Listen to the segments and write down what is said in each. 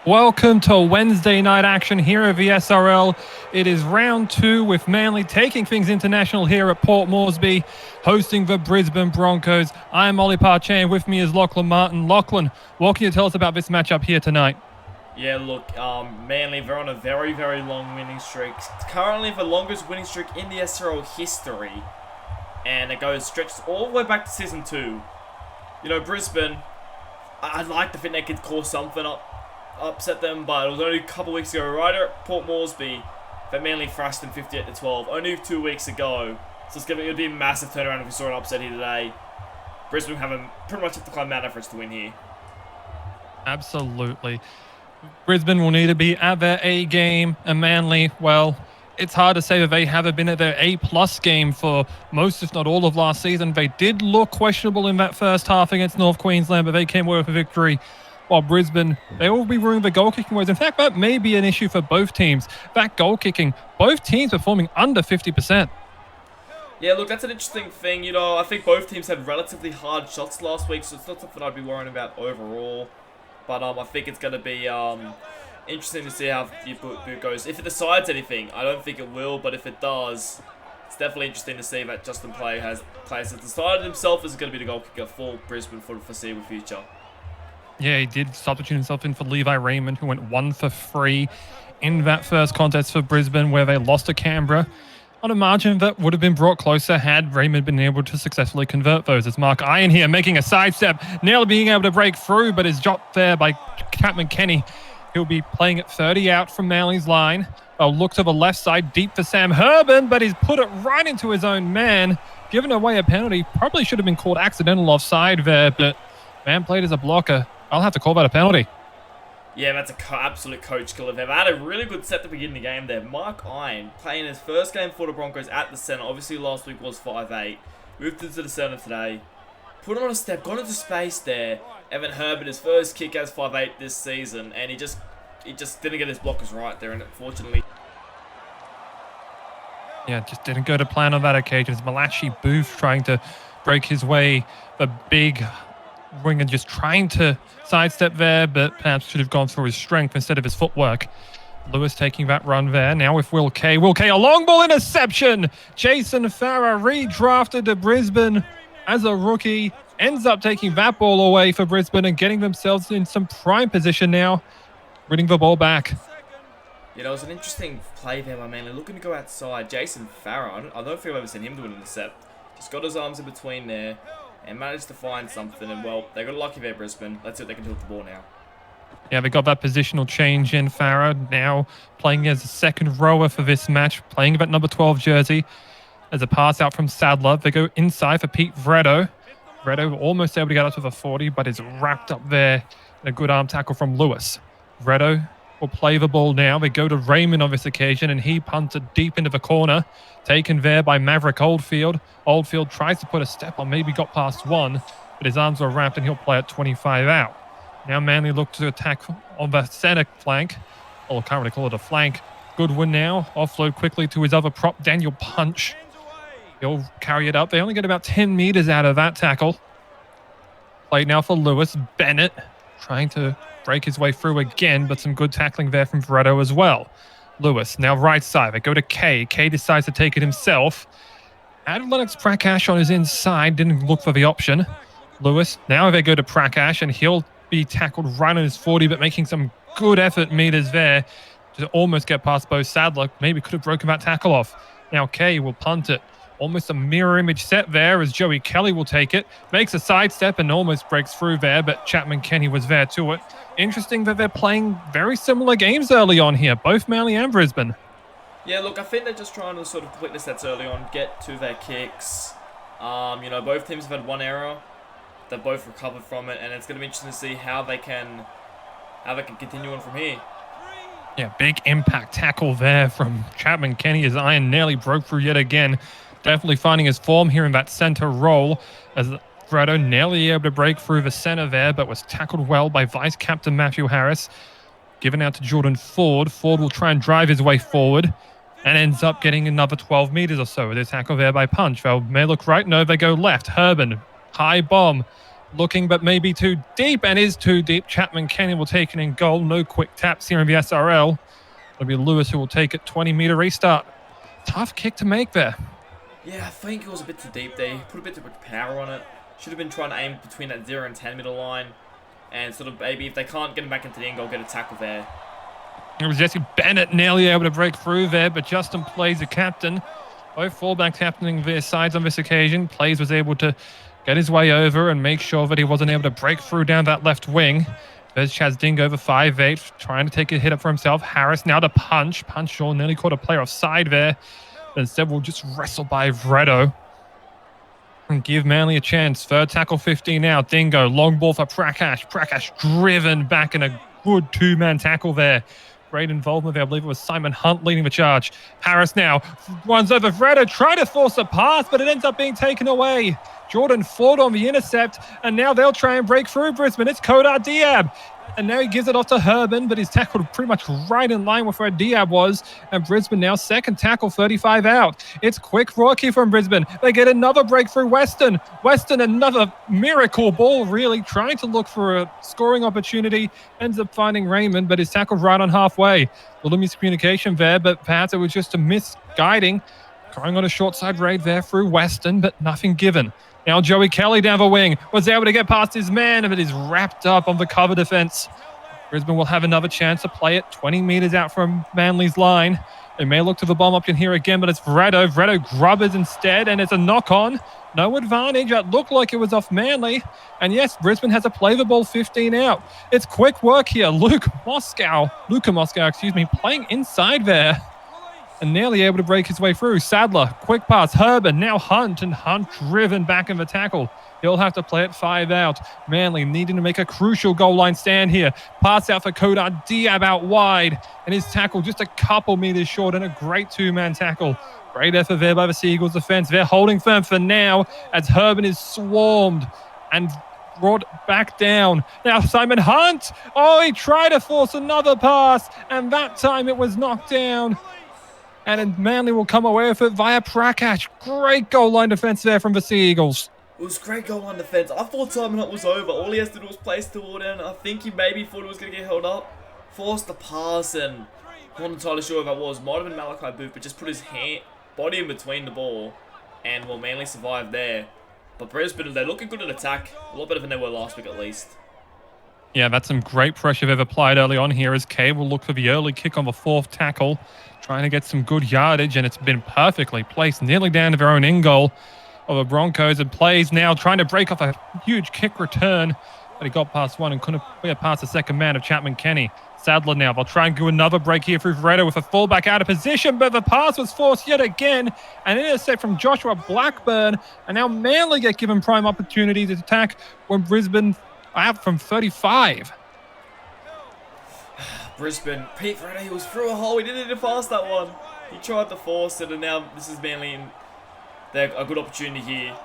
Welcome to Wednesday night action here at the SRL. It is round 2 with Manly taking things international here at Port Moresby, hosting the Brisbane Broncos. I'm Ollie Parchan, with me is Lachlan Martin. Lachlan, what can you tell us about this matchup here tonight? Yeah, look, Manly, they're on a very, very long winning streak. Currently the longest winning streak in the SRL history. And it stretches all the way back to Season 2. You know, Brisbane, I'd like to think they could cause something up. Upset them, but it was only a couple weeks ago, right at Port Moresby, that Manly thrashed them 58-12, only 2 weeks ago. So it would be a massive turnaround if we saw an upset here today. Brisbane pretty much have to climb Mount Everest to win here. Absolutely. Brisbane will need to be at their A game, and Manly, well, it's hard to say that they haven't been at their A+ game for most, if not all, of last season. They did look questionable in that first half against North Queensland, but they came away with a victory. While Brisbane, they will be ruining the goal kicking ways. In fact, that may be an issue for both teams. That goal kicking, both teams performing under 50%. Yeah, look, that's an interesting thing. You know, I think both teams had relatively hard shots last week, so it's not something I'd be worrying about overall. But I think it's going to be interesting to see how the boot goes. If it decides anything, I don't think it will, but if it does, it's definitely interesting to see that Justin Play has decided himself as going to be the goal kicker for Brisbane for the foreseeable future. Yeah, he did substitute himself in for Levi Raymond, who went 1 for 3 in that first contest for Brisbane, where they lost to Canberra on a margin that would have been brought closer had Raymond been able to successfully convert those. It's Mark Iron here making a sidestep, nearly being able to break through, but is dropped there by Chapman Kenny. He'll be playing at 30 out from Manly's line. A look to the left side, deep for Sam Herbin, but he's put it right into his own man. Given away a penalty, probably should have been called accidental offside there, but man played as a blocker. I'll have to call that a penalty. Yeah, that's an absolute coach killer there. They had a really good set to begin the game there. Mark Iron playing his first game for the Broncos at the centre. Obviously, last week was 5'8". Moved into the centre today. Put him on a step, got into space there. Evan Herbert, his first kick as 5'8" this season, and he just didn't get his blockers right there, and unfortunately. Yeah, just didn't go to plan on that occasion. It's Malachi Booth trying to break his way. The big winger just trying to sidestep there, but perhaps should have gone through his strength instead of his footwork. Lewis taking that run there. Now with Will Kay. Will Kay, a long ball interception. Jason Farah, redrafted to Brisbane as a rookie, ends up taking that ball away for Brisbane and getting themselves in some prime position now, winning the ball back. Yeah, that was an interesting play there by Manly. Looking to go outside. Jason Farah, I don't think I've ever seen him do an intercept. Just got his arms in between there and managed to find something, and well, they got lucky there, Brisbane. Let's see what they can do with the ball now. Yeah, they got that positional change in. Farah now playing as a second rower for this match, playing about number 12 jersey. As a pass out from Sadler, they go inside for Pete Vredo. Vredo almost able to get up to the 40, but is wrapped up there in a good arm tackle from Lewis. Vredo will play the ball now. They go to Raymond on this occasion, and he punted deep into the corner. Taken there by Maverick Oldfield. Oldfield tries to put a step on, maybe got past one, but his arms are wrapped and he'll play at 25 out. Now Manly look to attack on the centre flank. Or can't really call it a flank. Goodwin now, offload quickly to his other prop, Daniel Punch. He'll carry it up. They only get about 10 metres out of that tackle. Play now for Lewis. Bennett trying to break his way through again, but some good tackling there from Veretto as well. Lewis, now right side. They go to Kay. Kay decides to take it himself. Added Lennox Prakash on his inside. Didn't look for the option. Lewis, now they go to Prakash, and he'll be tackled right on his 40, but making some good effort meters there to almost get past Bo Sadler. Maybe could have broken that tackle off. Now Kay will punt it. Almost a mirror image set there as Joey Kelly will take it. Makes a sidestep and almost breaks through there, but Chapman Kenny was there to it. Interesting that they're playing very similar games early on here, both Manly and Brisbane. Yeah, look, I think they're just trying to sort of complete the sets early on, get to their kicks. You know, both teams have had one error. They've both recovered from it, and it's going to be interesting to see how they can continue on from here. Yeah, big impact tackle there from Chapman Kenny as Iron nearly broke through yet again. Definitely finding his form here in that centre role as Fredo nearly able to break through the centre there, but was tackled well by Vice-Captain Matthew Harris. Given out to Jordan Ford. Ford will try and drive his way forward and ends up getting another 12 metres or so with a tackle there by Punch. They may look right, no, they go left. Herban, high bomb. looking, but maybe too deep, and is too deep. Chapman Kenny will take it in goal. No quick taps here in the SRL. It'll be Lewis who will take it. 20-meter restart. Tough kick to make there. Yeah, I think it was a bit too deep there. He put a bit too much power on it. Should have been trying to aim between that 0 and 10 meter line. And sort of maybe if they can't get him back into the end goal, get a tackle there. It was Jesse Bennett nearly able to break through there, but Justin Plays, the captain. Both fullbacks captaining their sides on this occasion. Plays was able to get his way over and make sure that he wasn't able to break through down that left wing. There's Chaz Dingo over 5'8", trying to take a hit up for himself. Harris now to punch. Punch Shaw nearly caught a player offside there. But instead will just wrestle by Vredo and give Manly a chance. Third tackle 15 now. Dingo, long ball for Prakash. Prakash driven back in a good two-man tackle there. Great involvement there. I believe it was Simon Hunt leading the charge. Harris now runs over Vredo, trying to force a pass, but it ends up being taken away. Jordan Ford on the intercept, and now they'll try and break through Brisbane. It's Kodar Diab. And now he gives it off to Herman, but he's tackled pretty much right in line with where Diab was. And Brisbane now second tackle, 35 out. It's quick Rocky from Brisbane. They get another breakthrough. Weston, another miracle ball, really trying to look for a scoring opportunity. Ends up finding Raymond, but is tackled right on halfway. A little miscommunication there, but perhaps it was just a misguiding. Going on a short side raid there through Weston, but nothing given. Now Joey Kelly down the wing was able to get past his man, but is wrapped up on the cover defense. Brisbane will have another chance to play it 20 meters out from Manly's line. They may look to the bomb option here again, but it's Vredo. Vredo grubbers instead, and it's a knock-on. No advantage. It looked like it was off Manly. And yes, Brisbane has a play the ball 15 out. It's quick work here. Luka Moscow, playing inside there. And nearly able to break his way through. Sadler, quick pass. Herbert, now Hunt, and Hunt driven back in the tackle. He'll have to play it 5 out. Manly needing to make a crucial goal line stand here. Pass out for Kodar Diab out wide. And his tackle just a couple meters short, and a great two-man tackle. Great effort there by the Seagulls defense. They're holding firm for now as Herbert is swarmed and brought back down. Now Simon Hunt. Oh, he tried to force another pass, and that time it was knocked down. And Manly will come away with it via Prakash. Great goal line defense there from the Sea-Eagles. It was great goal line defense. I thought Simon Hunt was over. All he has to do was place toward him. I think he maybe thought he was going to get held up. Forced the pass, and I'm not entirely sure if that was. Might have been Malachi Booth, but just put his body in between the ball. And will Manly survive there. But Brisbane, they're looking good at attack. A lot better than they were last week at least. Yeah, that's some great pressure they've applied early on here as Kay will look for the early kick on the fourth tackle. Trying to get some good yardage, and it's been perfectly placed nearly down to their own in goal of the Broncos. And Plays now trying to break off a huge kick return, but he got past one and couldn't get past the second man of Chapman Kenny. Sadler now, they'll try and do another break here through Vredo with a fullback out of position, but the pass was forced yet again. An intercept from Joshua Blackburn, and now Manly get given prime opportunity to attack when Brisbane are out from 35. Brisbane, Pete Vredo, he was through a hole. He didn't need to pass that one. He tried to force it, and now this is Manly in a good opportunity here.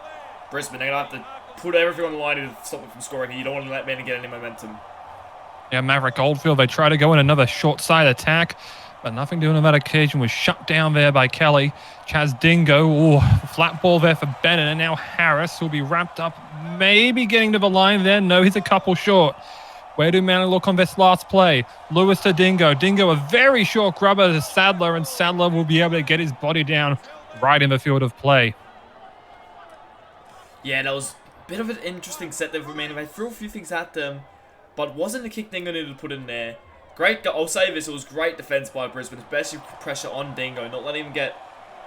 Brisbane, they're going to have to put everything on the line to stop them from scoring here. You don't want to let Manly get any momentum. Yeah, Maverick Oldfield, they try to go in another short side attack, but nothing doing on that occasion. Was shut down there by Kelly. Chaz Dingo, flat ball there for Bennett, and now Harris will be wrapped up, maybe getting to the line there. No, he's a couple short. Where do Manly look on this last play? Lewis to Dingo. Dingo, a very short grubber to Sadler, and Sadler will be able to get his body down right in the field of play. Yeah, that was a bit of an interesting set there for Manly. They threw a few things at them, but wasn't the kick Dingo needed to put in there. Great, I'll say this, it was great defense by Brisbane, especially pressure on Dingo, not letting him get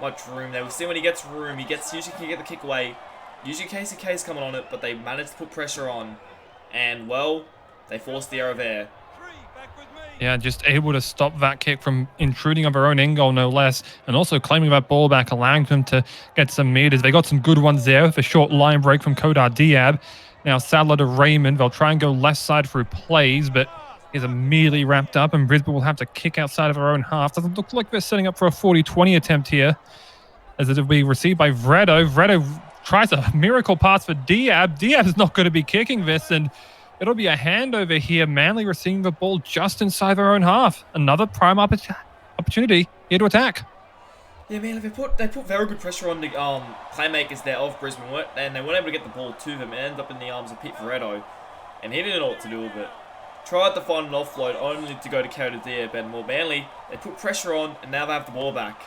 much room there. We see when he gets room, usually can get the kick away. Usually Case coming on it, but they managed to put pressure on, and well, they forced the error there. Yeah, just able to stop that kick from intruding on their own end goal, no less, and also claiming that ball back, allowing them to get some meters. They got some good ones there with a short line break from Kodar Diab. Now Sadler to Raymond. They'll try and go left side through Plays, but he's immediately wrapped up, and Brisbane will have to kick outside of their own half. Doesn't look like they're setting up for a 40-20 attempt here, as it'll be received by Vredo. Vredo tries a miracle pass for Diab. Diab is not going to be kicking this, and it'll be a handover here. Manly receiving the ball just inside their own half. Another prime opportunity here to attack. Yeah, man, they put very good pressure on the playmakers there of Brisbane, and they weren't able to get the ball to them. It ended up in the arms of Pete Veretto, and he didn't know what to do with it. Tried to find an offload, only to go to carry the D, but more Manly, they put pressure on, and now they have the ball back.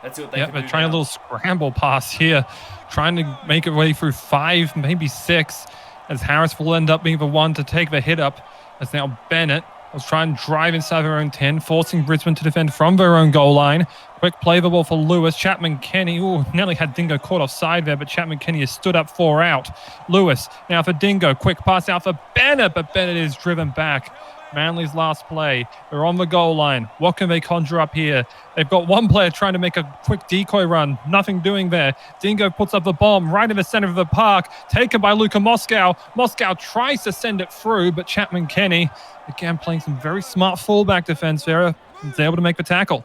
Let's see what they can do. They're trying a little scramble pass here, trying to make it way through 5, maybe 6, as Harris will end up being the one to take the hit up, as now Bennett was trying to drive inside their own 10, forcing Brisbane to defend from their own goal line. Quick play the ball for Lewis. Chapman Kenny. Ooh, nearly had Dingo caught offside there, but Chapman Kenny has stood up 4 out. Lewis now for Dingo. Quick pass out for Bennett, but Bennett is driven back. Manly's last play. They're on the goal line. What can they conjure up here? They've got one player trying to make a quick decoy run. Nothing doing there. Dingo puts up the bomb right in the center of the park. Taken by Luka Moscow. Moscow tries to send it through, but Chapman Kenny, again, playing some very smart fullback defense there, is able to make the tackle.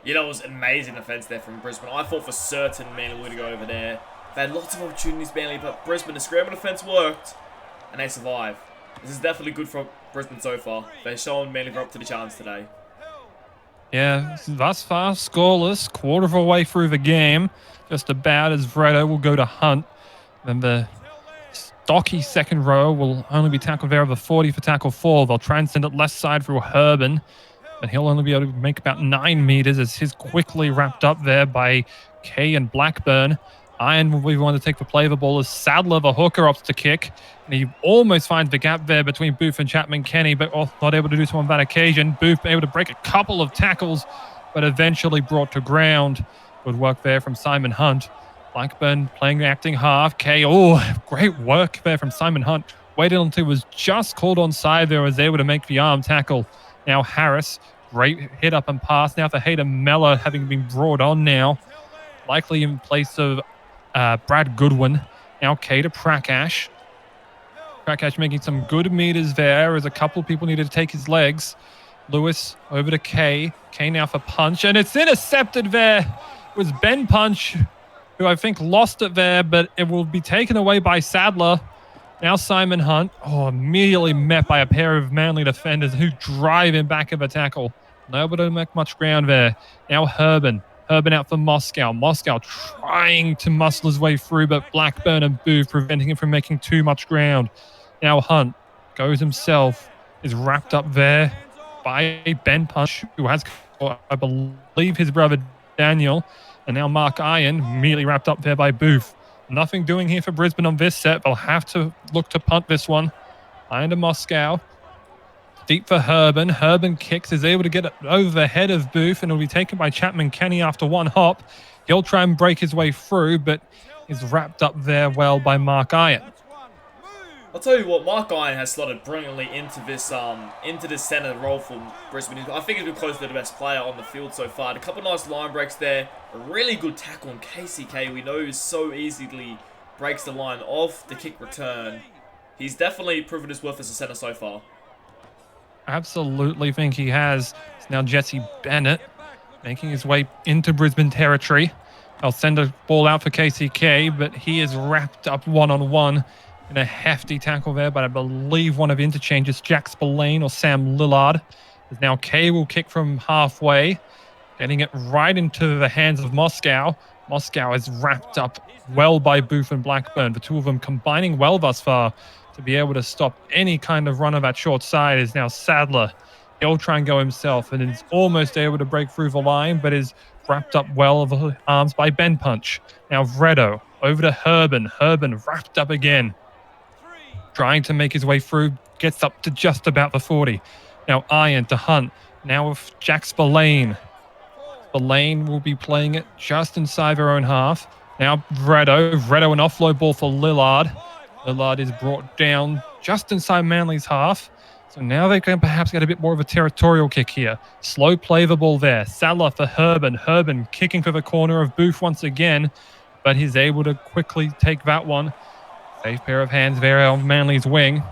You know, it was an amazing defense there from Brisbane. I thought for certain Manly would go over there. They had lots of opportunities, Manly, but Brisbane, the scramble defense worked, and they survived. This is definitely good for Brisbane so far. They're showing Manly up to the challenge today. Yeah, thus far, scoreless, quarter of a way through the game. Just about, as Veretto will go to Hunt. Then the stocky second row will only be tackled there of the 40 for tackle 4. They'll try and send it left side through Herbin, but he'll only be able to make about 9 meters as he's quickly wrapped up there by Kay and Blackburn. Iron will be one to take the play of the ball as Sadler, the hooker, opts to kick. And he almost finds the gap there between Booth and Chapman Kenny, but not able to do so on that occasion. Booth able to break a couple of tackles, but eventually brought to ground. Good work there from Simon Hunt. Blackburn playing the acting half. Kay, great work there from Simon Hunt. Waited until he was just called onside there, was able to make the arm tackle. Now Harris, great hit up and pass. Now for Hayden Mellor having been brought on now. Likely in place of Brad Goodwin. Now Kay to Prakash. Prakash making some good meters there as a couple of people needed to take his legs. Lewis over to Kay. Kay now for Punch, and it's intercepted there. It was Ben Punch who I think lost it there, but it will be taken away by Sadler. Now Simon Hunt. Immediately met by a pair of Manly defenders who drive him back of a tackle. Nobody to make much ground there. Now Herbin. Herbin out for Moscow. Moscow trying to muscle his way through, but Blackburn and Booth preventing him from making too much ground. Now Hunt goes himself, is wrapped up there by Ben Punch, who has, I believe, his brother Daniel. And now Mark Iron, immediately wrapped up there by Booth. Nothing doing here for Brisbane on this set. They'll have to look to punt this one. Iron to Moscow. Deep for Herbin. Herbin kicks, is able to get it over the head of Booth, and it'll be taken by Chapman Kenny after one hop. He'll try and break his way through, but is wrapped up there well by Mark Iron. I'll tell you what, Mark Iron has slotted brilliantly into this centre role for Brisbane. I think he's been close to the best player on the field so far. A couple of nice line breaks there. A really good tackle on KCK. We know he so easily breaks the line off the kick return. He's definitely proven his worth as a centre so far. Absolutely think he has. It's now Jesse Bennett making his way into Brisbane territory. I'll send a ball out for KCK, but he is wrapped up one-on-one in a hefty tackle there, but I believe one of the interchanges, Jack Spillane or Sam Lillard. As now Kay will kick from halfway, getting it right into the hands of Moscow. Moscow is wrapped up well by Booth and Blackburn. The two of them combining well thus far to be able to stop any kind of run of that short side. Is now Sadler. He'll try and go himself and is almost able to break through the line, but is wrapped up well of the arms by Ben Punch. Now Veretto over to Herbin. Herbin wrapped up again, trying to make his way through, gets up to just about the 40. Now Iron to Hunt. Now with Jack Spillane. Spillane will be playing it just inside their own half. Now Veretto. Veretto an offload ball for Lillard. Lillard is brought down just inside Manly's half. So now they can perhaps get a bit more of a territorial kick here. Slow play the ball there. Sadler for Herbin. Herbin kicking for the corner of Booth once again, but he's able to quickly take that one. Safe pair of hands there on Manly's wing.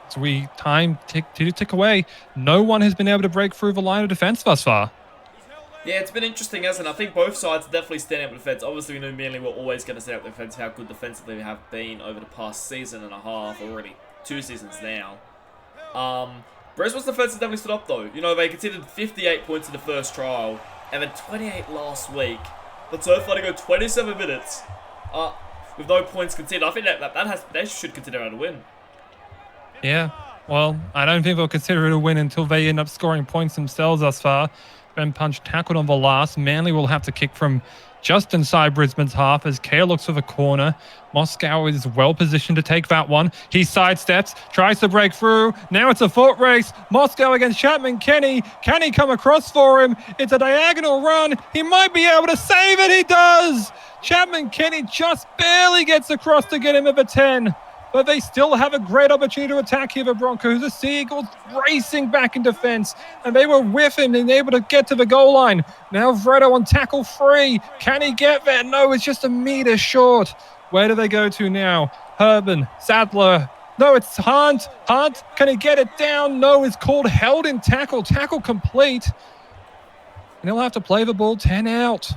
So time to tick away. No one has been able to break through the line of defense thus far. Yeah, it's been interesting, hasn't it? I think both sides are definitely standing up defense. Obviously, we know Manly were always going to stand up defense, how good defensively they have been over the past season and a half, already 2 seasons now. Brisbane's defense has definitely stood up, though. You know, they conceded 58 points in the first trial, and then 28 last week. But so far to go 27 minutes with no points conceded. I think they should consider it a win. Yeah, well, I don't think they'll consider it a win until they end up scoring points themselves thus far. Ben Punch tackled on the last. Manly will have to kick from just inside Brisbane's half as Kale looks for the corner. Moscow is well positioned to take that one. He sidesteps, tries to break through. Now it's a foot race. Moscow against Chapman Kenny. Can he come across for him? It's a diagonal run. He might be able to save it. He does. Chapman Kenny just barely gets across to get him at the 10. But they still have a great opportunity to attack here, the Broncos. The Seagulls racing back in defense, and they were with him and able to get to the goal line. Now Vredo on tackle 3. Can he get there? No, it's just a meter short. Where do they go to now? Herban, Sadler. No, it's Hunt. Hunt, can he get it down? No, it's called held in tackle. Tackle complete. And he'll have to play the ball 10 out.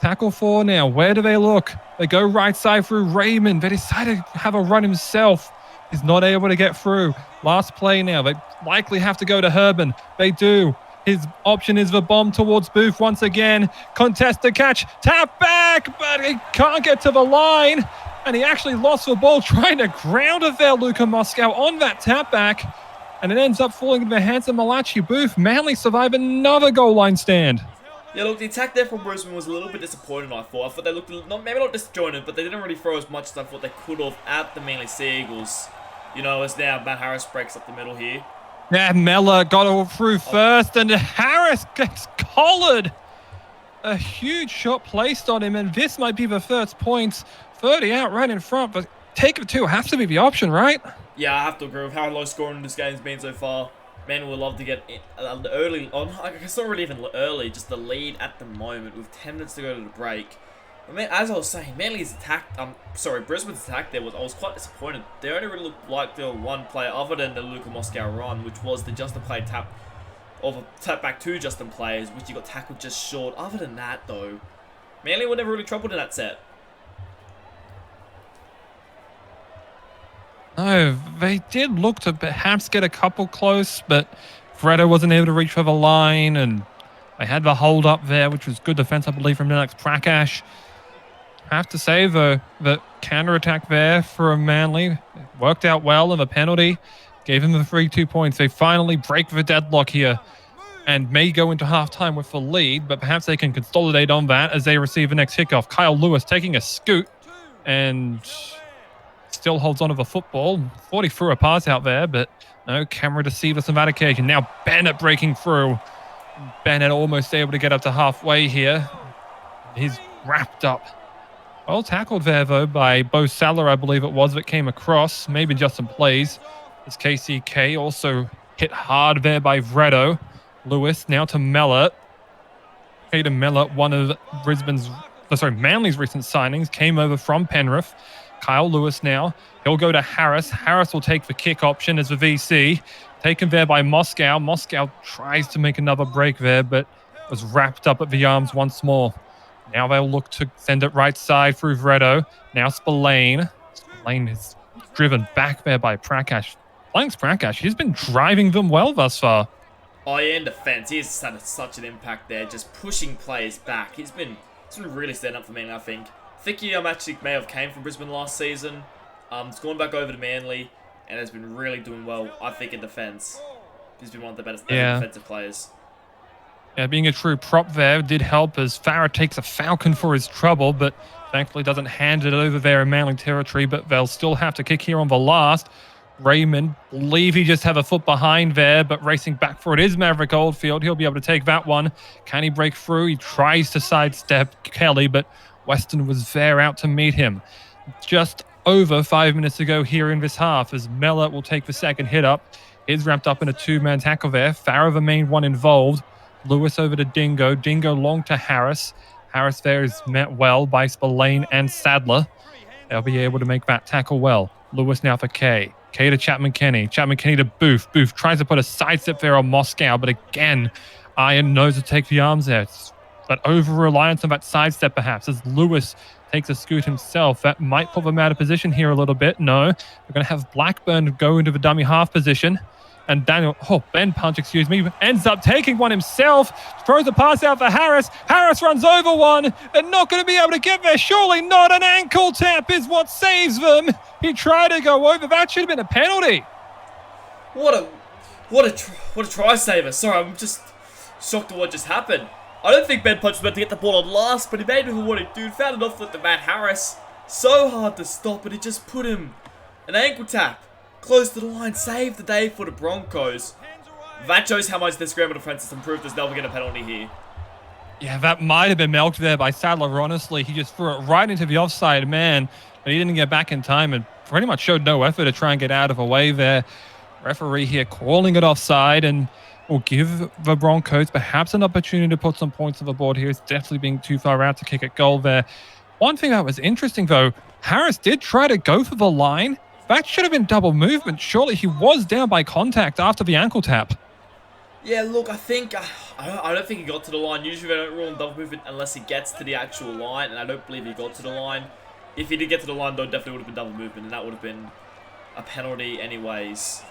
Tackle 4 now. Where do they look? They go right side through Raymond. They decide to have a run himself. He's not able to get through. Last play now. They likely have to go to Herban. They do. His option is the bomb towards Booth once again. Contest the catch. Tap back, but he can't get to the line. And he actually lost the ball trying to ground it there, Luka Moscow, on that tap back. And it ends up falling into the hands of Malachi Booth. Manly survive another goal line stand. Yeah, look, the attack there from Brisbane was a little bit disappointing, I thought. I thought they looked maybe not disjointed, but they didn't really throw as much as I thought they could have at the Manly Seagulls. You know, as now Matt Harris breaks up the middle here. Yeah, Mella got all through first, and Harris gets collared. A huge shot placed on him, and this might be the first points. 30 out right in front, but take it 2 has to be the option, right? Yeah, I have to agree with how low scoring this game's been so far. Man would love to get the early on. I guess not really even early, just the lead at the moment with 10 minutes to go to the break. I mean, as I was saying, Manly's attack. Brisbane's attack there I was quite disappointed. They only really looked like the one player other than the Luka Moscow run, which was the Justin play tap, or the tap back to Justin players, which he got tackled just short. Other than that, though, Manly were never really troubled in that set. No, they did look to perhaps get a couple close, but Fredo wasn't able to reach for the line, and they had the hold up there, which was good defense, I believe, from Alex Prakash. I have to say, though, the counter-attack there for Manly worked out well, and the penalty gave him the 3-2 points. They finally break the deadlock here and may go into halftime with the lead, but perhaps they can consolidate on that as they receive the next kickoff. Kyle Lewis taking a scoot and still holds onto the football. 40 threw a pass out there, but no camera to see this on that occasion. Now Bennett breaking through. Bennett almost able to get up to halfway here. He's wrapped up. Well tackled there, though, by Bo Saller, I believe it was, that came across. Maybe Justin Plays. As KCK also hit hard there by Vredo. Lewis now to Mellor. Hayden Mellor, one of Manly's recent signings, came over from Penrith. Kyle Lewis now. He'll go to Harris. Harris will take the kick option as the VC. Taken there by Moscow. Moscow tries to make another break there, but was wrapped up at the arms once more. Now they'll look to send it right side through Vredo. Now Spillane. Spillane is driven back there by Prakash. Thanks, Prakash. He's been driving them well thus far. Oh yeah, in defense, he's had such an impact there, just pushing players back. He's been really standing up for me, I think. I think he actually may have came from Brisbane last season. He's gone back over to Manly and has been really doing well, I think, in defence. He's been one of the better defensive players. Yeah, being a true prop there did help as Farah takes a falcon for his trouble, but thankfully doesn't hand it over there in Manly territory, but they'll still have to kick here on the last. Raymond, believe he just have a foot behind there, but racing back for it is Maverick Oldfield. He'll be able to take that one. Can he break through? He tries to sidestep Kelly, but Weston was there out to meet him. Just over 5 minutes to go here in this half as Mellor will take the second hit up. Is wrapped up in a two-man tackle there. Farah the main one involved. Lewis over to Dingo. Dingo long to Harris. Harris there is met well by Spillane and Sadler. They'll be able to make that tackle well. Lewis now for Kay. Kay to Chapman Kenny. Chapman Kenny to Booth. Booth tries to put a sidestep there on Moscow, but again, Iron knows to take the arms there. It's that over-reliance on that sidestep perhaps as Lewis takes a scoot himself. That might put them out of position here a little bit. No, we're going to have Blackburn go into the dummy half position. And Ben Punch, excuse me, ends up taking one himself, throws a pass out for Harris. Harris runs over one. They're not going to be able to get there. Surely not. An ankle tap is what saves them. He tried to go over. That should have been a penalty. What a try saver. Sorry, I'm just shocked at what just happened. I don't think Ben Punch was meant to get the ball on last, but he made it what he did. Found it off with the Matt Harris. So hard to stop, but he just put him an ankle tap. Close to the line, saved the day for the Broncos. That shows how much the scramble defense has improved. There's never get a penalty here. Yeah, that might have been milked there by Sadler, honestly. He just threw it right into the offside man, but he didn't get back in time and pretty much showed no effort to try and get out of a way there. Referee here calling it offside and will give the Broncos perhaps an opportunity to put some points on the board here. It's definitely being too far out to kick a goal there. One thing that was interesting, though, Harris did try to go for the line. That should have been double movement. Surely he was down by contact after the ankle tap. Yeah, look, I think I don't think he got to the line. Usually they don't rule on double movement unless he gets to the actual line, and I don't believe he got to the line. If he did get to the line, though, definitely would have been double movement, and that would have been a penalty anyways.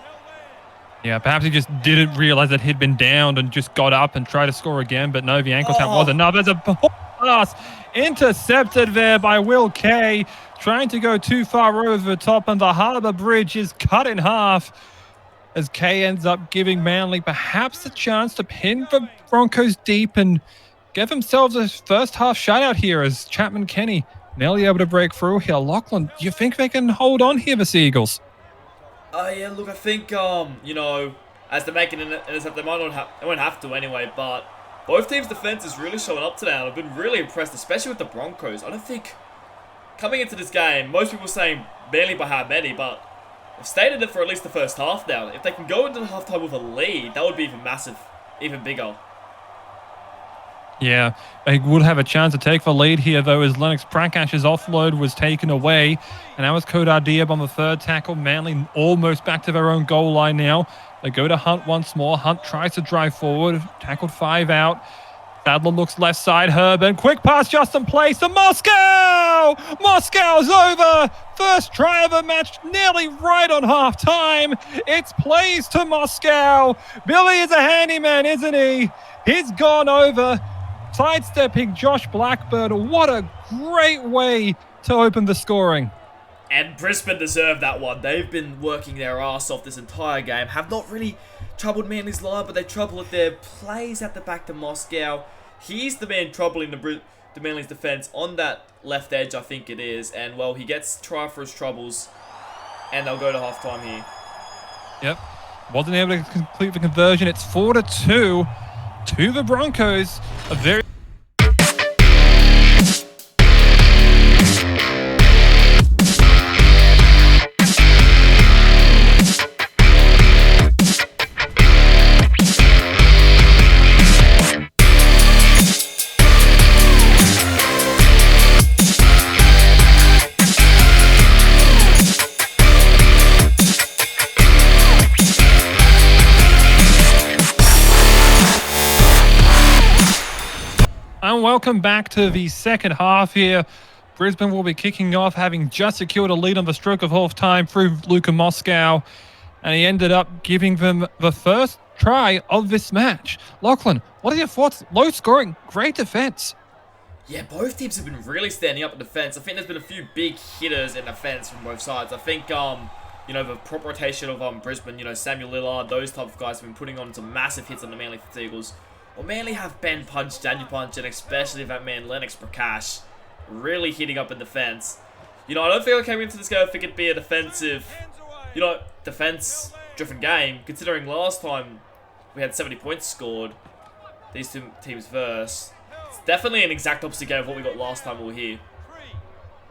Yeah, perhaps he just didn't realize that he'd been downed and just got up and tried to score again, but no, the ankle tap was enough. There's a pass intercepted there by Will Kay, trying to go too far over the top, and the Harbour Bridge is cut in half as Kay ends up giving Manly perhaps a chance to pin the Broncos deep and give themselves a first half shutout here as Chapman Kenny nearly able to break through here. Lachlan, do you think they can hold on here, the Seagulls? Yeah, look, I think, you know, as they're making an intercept, they won't have to anyway, but both teams' defense is really showing up today, and I've been really impressed, especially with the Broncos. I don't think, coming into this game, most people saying barely by how many, but they've stayed in it for at least the first half now. If they can go into the halftime with a lead, that would be even massive, even bigger. Yeah, they would have a chance to take the lead here, though, as Lennox Prakash's offload was taken away. And that was Kodar Diab on the third tackle. Manly almost back to their own goal line now. They go to Hunt once more. Hunt tries to drive forward. Tackled 5 out. Sadler looks left side. Herben. Quick pass just in place to Moscow! Moscow's over! First try of the match, nearly right on half-time. It's plays to Moscow. Billy is a handyman, isn't he? He's gone over. Sidestepping Josh Blackburn. What a great way to open the scoring. And Brisbane deserved that one. They've been working their ass off this entire game. Have not really troubled Manly's line, but they troubled their plays at the back to Moscow. He's the man troubling the Manly's defense on that left edge, I think it is. And, well, he gets try for his troubles. And they'll go to halftime here. Yep. Wasn't able to complete the conversion. It's 4-2 to the Broncos. A very welcome back to the second half here. Brisbane will be kicking off, having just secured a lead on the stroke of half-time through Luka Moscow, and he ended up giving them the first try of this match. Lachlan, what are your thoughts? Low scoring, great defense. Yeah, both teams have been really standing up in defense. I think there's been a few big hitters in defense from both sides. I think, you know, the proper rotation of Brisbane, you know, Samuel Lillard, those type of guys have been putting on some massive hits on the Manly Eagles. Well, Manly have Ben Punch, Daniel Punch, and especially that man Lennox Prakash really hitting up in defense. You know, I don't think I came into this game thinking it'd be a defensive, you know, defense-driven game, considering last time we had 70 points scored, these two teams verse. It's definitely an exact opposite game of what we got last time we were here.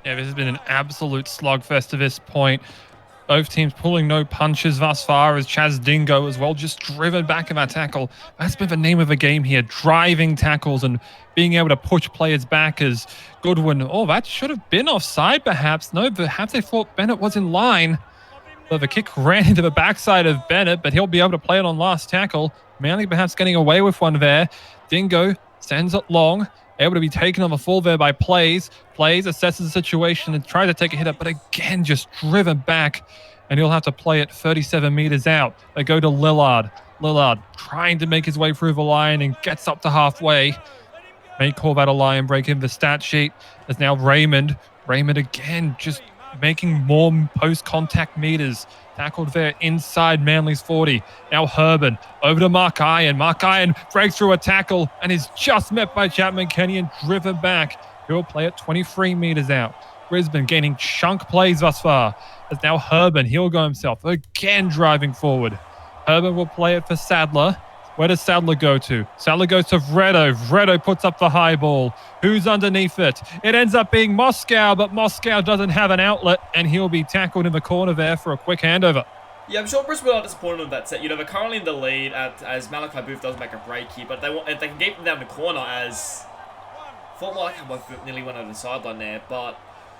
Yeah, this has been an absolute slugfest to this point. Both teams pulling no punches thus far as Chaz Dingo as well, just driven back in that tackle. That's been the name of the game here, driving tackles and being able to push players back as Goodwin. Oh, that should have been offside perhaps. No, perhaps they thought Bennett was in line. But the kick ran into the backside of Bennett, but he'll be able to play it on last tackle. Manly perhaps getting away with one there. Dingo sends it long. Able to be taken on the full there by Plays. Plays assesses the situation and tries to take a hit up, but again, just driven back. and he'll have to play it 37 meters out. They go to Lillard. Lillard trying to make his way through the line and gets up to halfway. May call that a line break in the stat sheet. There's now Raymond. Raymond again just making more post-contact meters. Tackled there inside Manly's 40. Now Herban over to Mark Iron. Mark Iron breaks through a tackle and is just met by Chapman Kenny and driven back. He'll play it 23 meters out. Brisbane gaining chunk plays thus far. As now Herban, he'll go himself, again driving forward. Herban will play it for Sadler. Where does Sadler go to? Sadler goes to Vredo. Vredo puts up the high ball. Who's underneath it? It ends up being Moscow, but Moscow doesn't have an outlet, and he'll be tackled in the corner there for a quick handover. Yeah, I'm sure Brisbane are disappointed with that set. You know, they're currently in the lead as Malachi Booth does make a break here, but if they can get them down the corner as... Thought like I nearly went over the sideline there, but...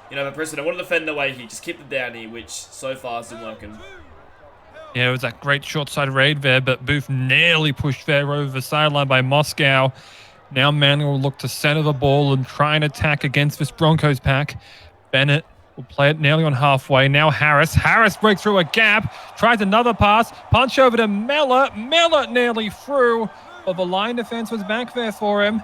You know, the Brisbane want to defend the way here. Just keep them down here, which so far isn't working. Yeah, it was that great short-side raid there, but Booth nearly pushed there over the sideline by Moscow. Now Manly will look to center the ball and try and attack against this Broncos pack. Bennett will play it nearly on halfway. Now Harris. Harris breaks through a gap, tries another pass, punch over to Mellor. Mellor nearly through, but the line defense was back there for him.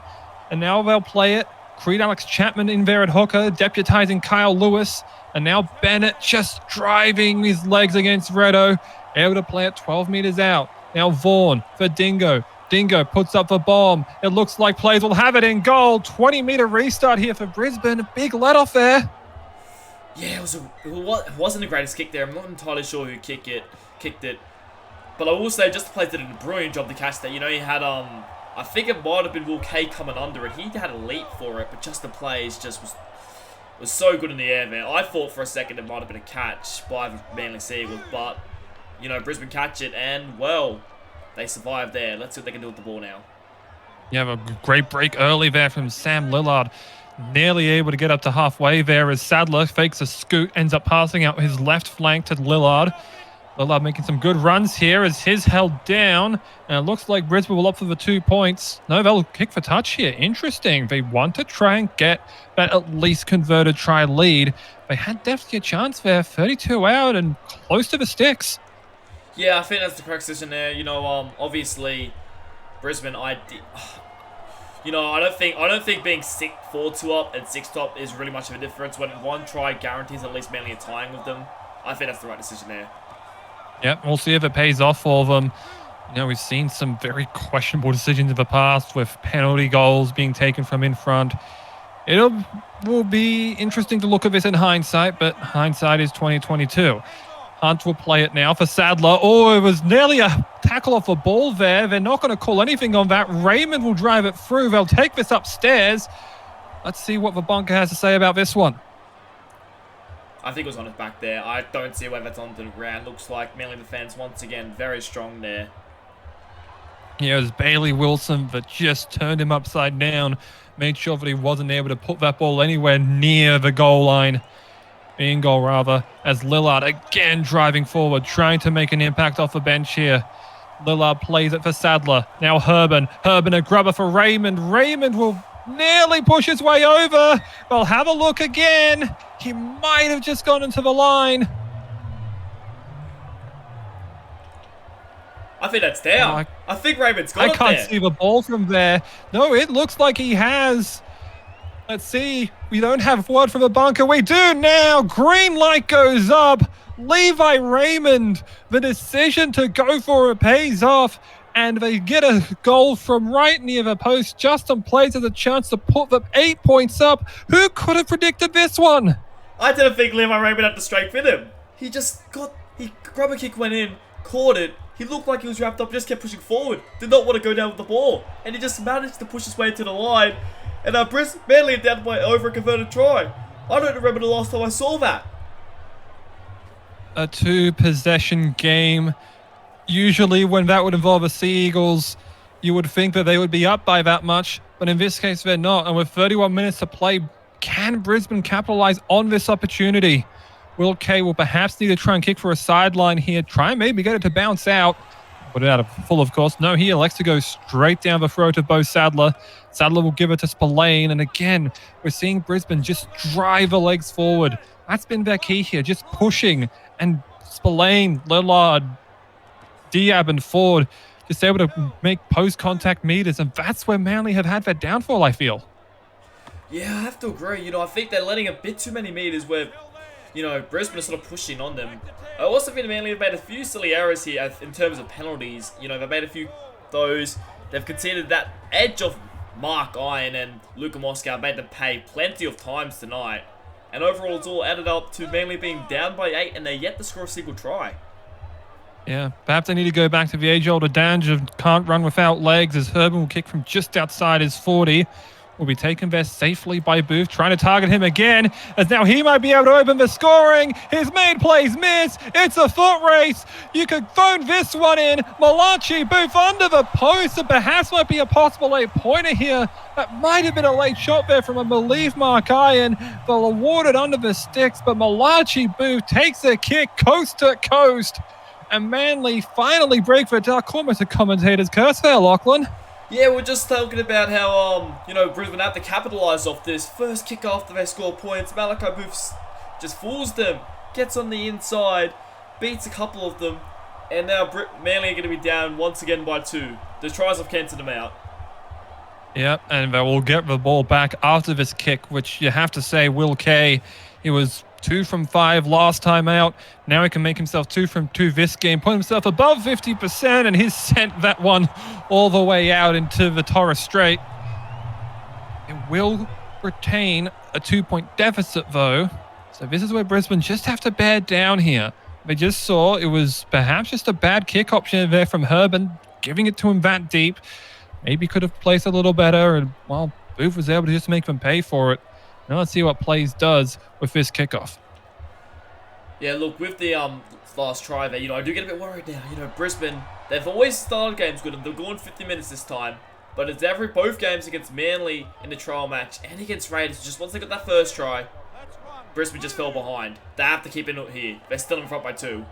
And now they'll play it. Creed Alex Chapman in there at hooker, deputizing Kyle Lewis. And now Bennett just driving his legs against Redo. Able to play it 12 meters out. Now Vaughan for Dingo. Dingo puts up the bomb. It looks like plays will have it in goal. 20-meter restart here for Brisbane. A big let-off there. Yeah, it wasn't the greatest kick there. I'm not entirely sure who kicked it. But I will say, just the players did a brilliant job to catch that. You know, he had, I think it might have been Will Kay coming under it. He had a leap for it, but just the plays just was so good in the air, man. I thought for a second it might have been a catch by the Manly Seagulls, but, you know, Brisbane catch it, and, well, they survived there. Let's see what they can do with the ball now. You have a great break early there from Sam Lillard. Nearly able to get up to halfway there as Sadler fakes a scoot, ends up passing out his left flank to Lillard. Lillard making some good runs here as his held down. And it looks like Brisbane will opt for the 2 points. No, they'll kick for touch here. Interesting. They want to try and get that at least converted try lead. They had definitely a chance there. 32 out and close to the sticks. Yeah, I think that's the correct decision there. You know, obviously, Brisbane, you know, I don't think being 4-2 up and 6-2 up is really much of a difference. When one try guarantees at least Manly a tying with them, I think that's the right decision there. Yep, we'll see if it pays off for them. You know, we've seen some very questionable decisions in the past with penalty goals being taken from in front. It will be interesting to look at this in hindsight, but hindsight is 2022. Hunt will play it now for Sadler. Oh, it was nearly a tackle off a ball there. They're not going to call anything on that. Raymond will drive it through. They'll take this upstairs. Let's see what the bunker has to say about this one. I think it was on his back there. I don't see whether it's onto the ground. Looks like Manly defense once again very strong there. Yeah, it was Bailey Wilson that just turned him upside down. Made sure that he wasn't able to put that ball anywhere near the goal line. In goal, rather, as Lillard again driving forward, trying to make an impact off the bench here. Lillard plays it for Sadler. Now Herban. Herban a grubber for Raymond. Raymond will nearly push his way over. Well, have a look again. He might have just gone into the line. I think that's down. I think Raymond's got it there. I can't see the ball from there. No, it looks like he has. Let's see. We don't have word from the bunker. We do now. Green light goes up. Levi Raymond. The decision to go for it pays off. And they get a goal from right near the post. Justin Plays has a chance to put them 8 points up. Who could have predicted this one? I didn't think Levi Raymond had the strength in him. He grubber kick went in, caught it. He looked like he was wrapped up, just kept pushing forward. Did not want to go down with the ball. And he just managed to push his way to the line. And Manly are down by over a converted try. I don't remember the last time I saw that. A 2-possession game. Usually when that would involve the Sea Eagles, you would think that they would be up by that much. But in this case, they're not. And with 31 minutes to play, can Brisbane capitalize on this opportunity? Will Kay will perhaps need to try and kick for a sideline here. Try and maybe get it to bounce out. Put it out of full, of course. No, he elects to go straight down the throat of Bo Sadler. Sadler will give it to Spillane. And again, we're seeing Brisbane just drive the legs forward. That's been their key here, just pushing and Spillane, Lillard, Diab and Ford just able to make post-contact meters, and that's where Manly have had their downfall, I feel. Yeah, I have to agree. You know, I think they're letting a bit too many meters where, you know, Brisbane is sort of pushing on them. I also think Manly have made a few silly errors here in terms of penalties. You know, they've made a few those. They've conceded that edge of Mark Iron and Luka Moscow made them pay plenty of times tonight. And overall, it's all added up to Manly being down by 8, and they're yet to score a single try. Yeah, perhaps they need to go back to the age-old adage of can't run without legs, as Herman will kick from just outside his 40. Will be taken there safely by Booth, trying to target him again, as now he might be able to open the scoring. His main plays miss. It's a foot race. You could phone this one in. Malachi Booth under the post, and perhaps might be a possible late-pointer here. That might have been a late shot there from, I believe, Mark Iron. They'll award it under the sticks, but Malachi Booth takes a kick coast to coast. And Manly finally break for dark almost a commentator's curse there, Lachlan. Yeah, we're just talking about how, you know, Brisbane have to capitalise off this. First kick after they score points, Malachi Booth just fools them, gets on the inside, beats a couple of them, and now Manly are going to be down once again by 2. The tries have cancelled them out. Yep, and they will get the ball back after this kick, which you have to say, Will Kay, he was 2 from 5 last time out. Now he can make himself 2 from 2 this game, put himself above 50%, and he's sent that one all the way out into the Torres Strait. It will retain a 2-point deficit, though. So this is where Brisbane just have to bear down here. They just saw it was perhaps just a bad kick option there from Herman, giving it to him that deep. Maybe could have placed a little better, and, well, Booth was able to just make them pay for it. Now let's see what Plays does with this kickoff. Yeah, look, with the last try there, you know, I do get a bit worried now. You know, Brisbane, they've always started games good, and they've gone 50 minutes this time. But it's both games against Manly in the trial match and against Raiders. Just once they got that first try, Brisbane just fell behind. They have to keep it here. They're still in front by 2.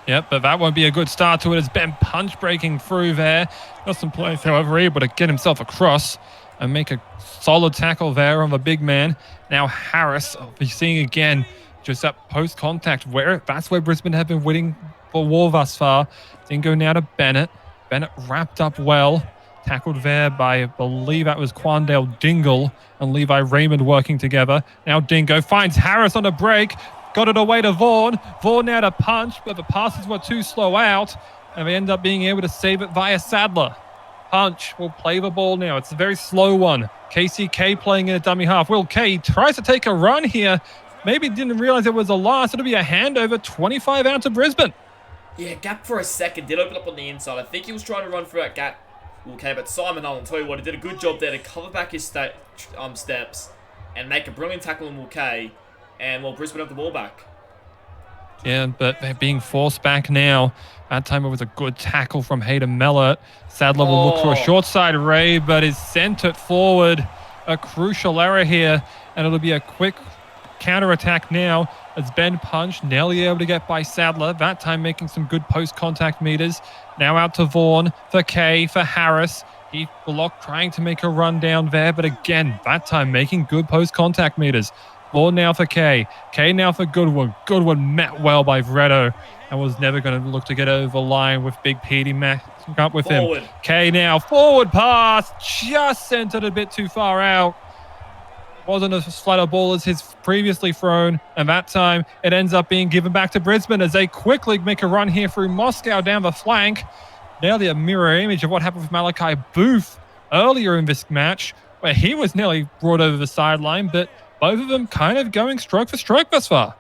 Yep, but that won't be a good start to it as Ben punch breaking through there. Justin Plays, however, able to get himself across and make a solid tackle there on the big man. Now Harris, I'll be seeing again just that post-contact where that's where Brisbane have been winning for war thus far. Dingo now to Bennett. Bennett wrapped up well. Tackled there by, I believe that was Quandale Dingle and Levi Raymond working together. Now Dingo finds Harris on a break. Got it away to Vaughan. Vaughan now to punch, but the passes were too slow out. And they end up being able to save it via Sadler. Punch will play the ball now. It's a very slow one. KCK playing in a dummy half. Will Kay tries to take a run here. Maybe didn't realize it was a loss. It'll be a handover 25 out to Brisbane. Yeah, gap for a second. Did open up on the inside. I think he was trying to run through that gap. Okay, but Simon Hull, I'll tell you what, he did a good job there to cover back his steps and make a brilliant tackle on Mulcahy. And, well, Brisbane have the ball back. Yeah, but they're being forced back now. That time it was a good tackle from Hayden Mellor. Sadler will look for a short side raid, but is sent it forward. A crucial error here, and it'll be a quick counter-attack now as Ben Punch nearly able to get by Sadler. That time making some good post-contact meters. Now out to Vaughan for Kay, for Harris. He blocked trying to make a run down there, but again, that time making good post-contact meters. Vaughan now for Kay. Kay now for Goodwin. Goodwin met well by Vretto and was never going to look to get over the line with Big Petey up with forward. him. Kay now, forward pass, just sent it a bit too far out. Wasn't as flat a ball as his previously thrown, and that time it ends up being given back to Brisbane as they quickly make a run here through Moscow down the flank. Now the mirror image of what happened with Malachi Booth earlier in this match, where he was nearly brought over the sideline, but both of them kind of going stroke for stroke thus far.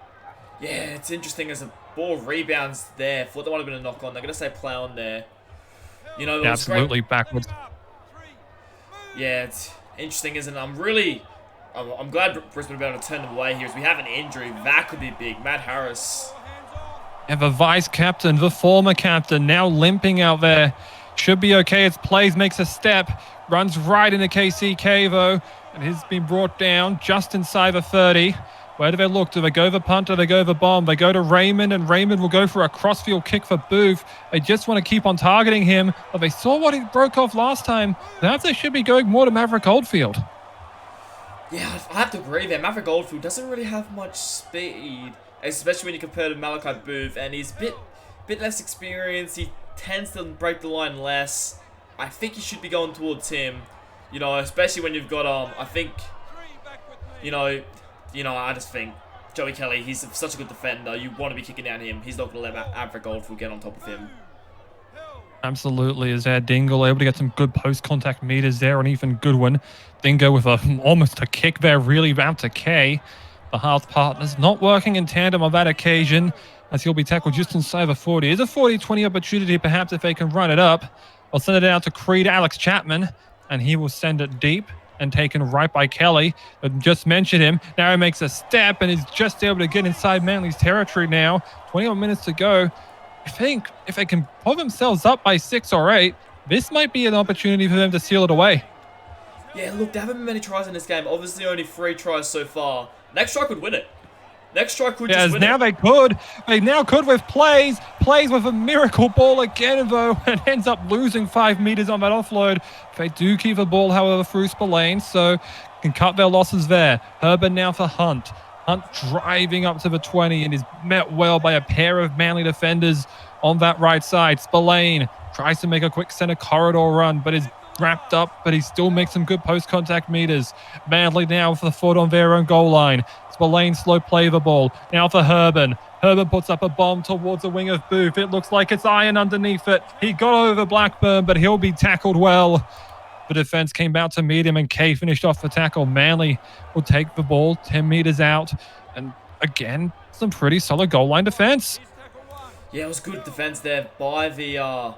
Yeah, it's interesting as the ball rebounds there. Thought there might have been a knock on. They're going to say play on there. You know, yeah, absolutely great. Backwards. Yeah, it's interesting, isn't it? I'm glad Brisbane will be able to turn them away here as we have an injury. That could be big. Matt Harris. Yeah, the vice captain, the former captain, now limping out there. Should be okay. It's Plays, makes a step. Runs right into KCK, though. And he's been brought down just inside the 30. Where do they look? Do they go the punt or do they go the bomb? They go to Raymond, and Raymond will go for a crossfield kick for Booth. They just want to keep on targeting him. But they saw what he broke off last time. Perhaps they should be going more to Maverick Oldfield. Yeah, I have to agree there. Maverick Oldfield doesn't really have much speed. especially when you compare to Malachi Booth, and he's a bit less experienced. He tends to break the line less. I think you should be going towards him, you know, especially when you've got I think, you know, I just think Joey Kelly, he's such a good defender. You want to be kicking down him. He's not going to let Avra Goldfield get on top of him. Absolutely, is there Dingle able to get some good post-contact meters there on Ethan Goodwin. Dingo with almost a kick there, really out to K. The half partners not working in tandem on that occasion, as he'll be tackled just inside the 40. It's a 40-20 opportunity, perhaps, if they can run it up. I'll send it out to Creed Alex Chapman, and he will send it deep and taken right by Kelly. I just mentioned him. Now he makes a step and is just able to get inside Manly's territory now. 21 minutes to go. I think if they can pull themselves up by 6 or 8, this might be an opportunity for them to seal it away. Yeah, look, there haven't been many tries in this game. Obviously, only 3 tries so far. Next try could win it. Next try could just win now it. they could. They now could with plays. Plays with a miracle ball again, though, and ends up losing 5 meters on that offload. They do keep the ball, however, through Spillane, so can cut their losses there. Herbert now for Hunt. Hunt driving up to the 20 and is met well by a pair of Manly defenders on that right side. Spillane tries to make a quick center corridor run, but is wrapped up, but he still makes some good post-contact meters. Manly now for the foot on their own goal line. Spillane slow play the ball. Now for Herbin. Herbin puts up a bomb towards the wing of Booth. It looks like it's Iron underneath it. He got over Blackburn, but he'll be tackled well. The defense came out to meet him, and Kay finished off the tackle. Manly will take the ball 10 meters out. And again, some pretty solid goal line defense. Yeah, it was good defense there by the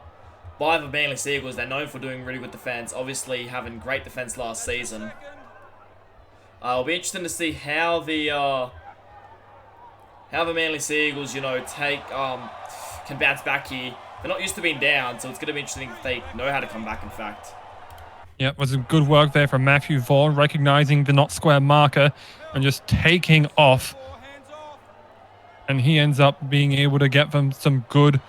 Manly Seagulls. They're known for doing really good defense. Obviously, having great defense last season. It'll be interesting to see how the Manly Seagulls, you know, can bounce back here. They're not used to being down, so it's going to be interesting if they know how to come back, in fact. Yeah, it was a good work there from Matthew Vaughan, recognizing the not square marker and just taking off. And he ends up being able to get them some good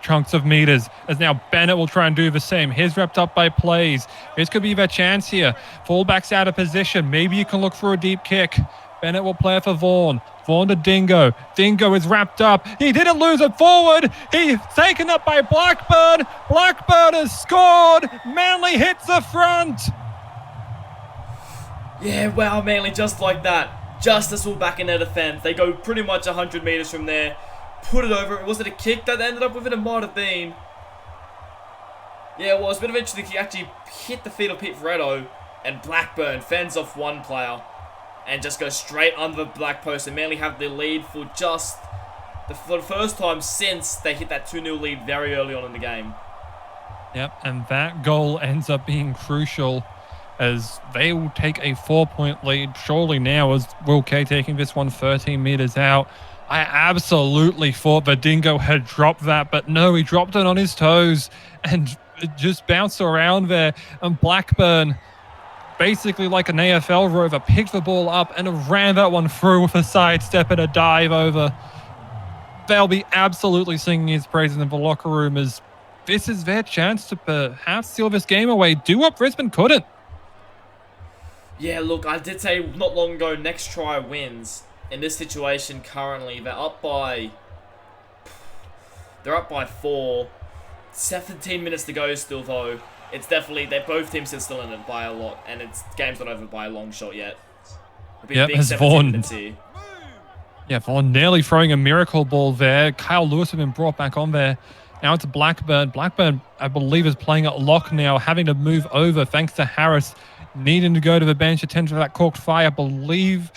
chunks of meters, as now Bennett will try and do the same. He's wrapped up by plays. This could be their chance here. Fullback's out of position. Maybe you can look for a deep kick. Bennett will play it for Vaughan. Vaughan to Dingo. Dingo is wrapped up. He didn't lose it forward. He's taken up by Blackburn. Blackburn has scored. Manly hits the front. Yeah, wow, Manly, just like that. Just as we're back in their defense. They go pretty much 100 meters from there. Put it over. Was it a kick that they ended up with it? It might have been. Yeah, well, it's a bit of an interesting. He actually hit the feet of Pete Veretto, and Blackburn fends off one player and just goes straight under the black post, and Manly have the lead for the first time since they hit that 2-0 lead very early on in the game. Yep, and that goal ends up being crucial, as they will take a 4-point lead surely now, as Will Kay taking this one 13 meters out. I absolutely thought the Dingo had dropped that, but no, he dropped it on his toes and it just bounced around there. And Blackburn, basically like an AFL rover, picked the ball up and ran that one through with a sidestep and a dive over. They'll be absolutely singing his praises in the locker room, as this is their chance to perhaps seal this game away. Do what Brisbane couldn't. Yeah, look, I did say not long ago, next try wins. In this situation currently, they're up by 4. 17 minutes to go still, though. It's definitely, both teams are still in it by a lot, and game's not over by a long shot yet. Yep, as Vaughan. Yeah, Vaughan nearly throwing a miracle ball there. Kyle Lewis has been brought back on there. Now it's Blackburn. Blackburn, I believe, is playing at lock now, having to move over thanks to Harris needing to go to the bench, attend to that corked fire. I believe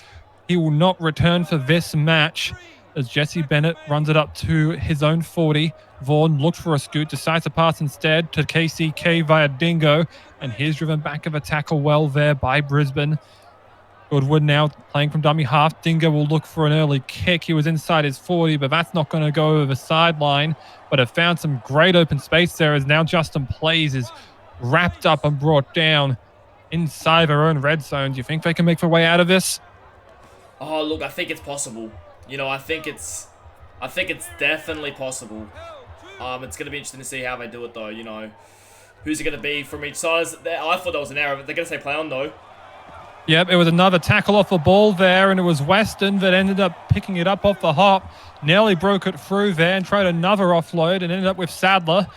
he will not return for this match, as Jesse Bennett runs it up to his own 40. Vaughan looked for a scoot, decides to pass instead to KCK via Dingo, and he's driven back of a tackle well there by Brisbane. Goodwood now playing from dummy half. Dingo will look for an early kick. He was inside his 40, but that's not going to go over the sideline. But it found some great open space there, as now Justin Plays is wrapped up and brought down inside their own red zone. Do you think they can make their way out of this? Oh, look, I think it's possible. You know, I think it's definitely possible. It's going to be interesting to see how they do it, though. You know, who's it going to be from each side? I thought that was an error, but they're going to say play on, though. Yep, it was another tackle off the ball there, and it was Weston that ended up picking it up off the hop. Nearly broke it through there and tried another offload and ended up with Sadler.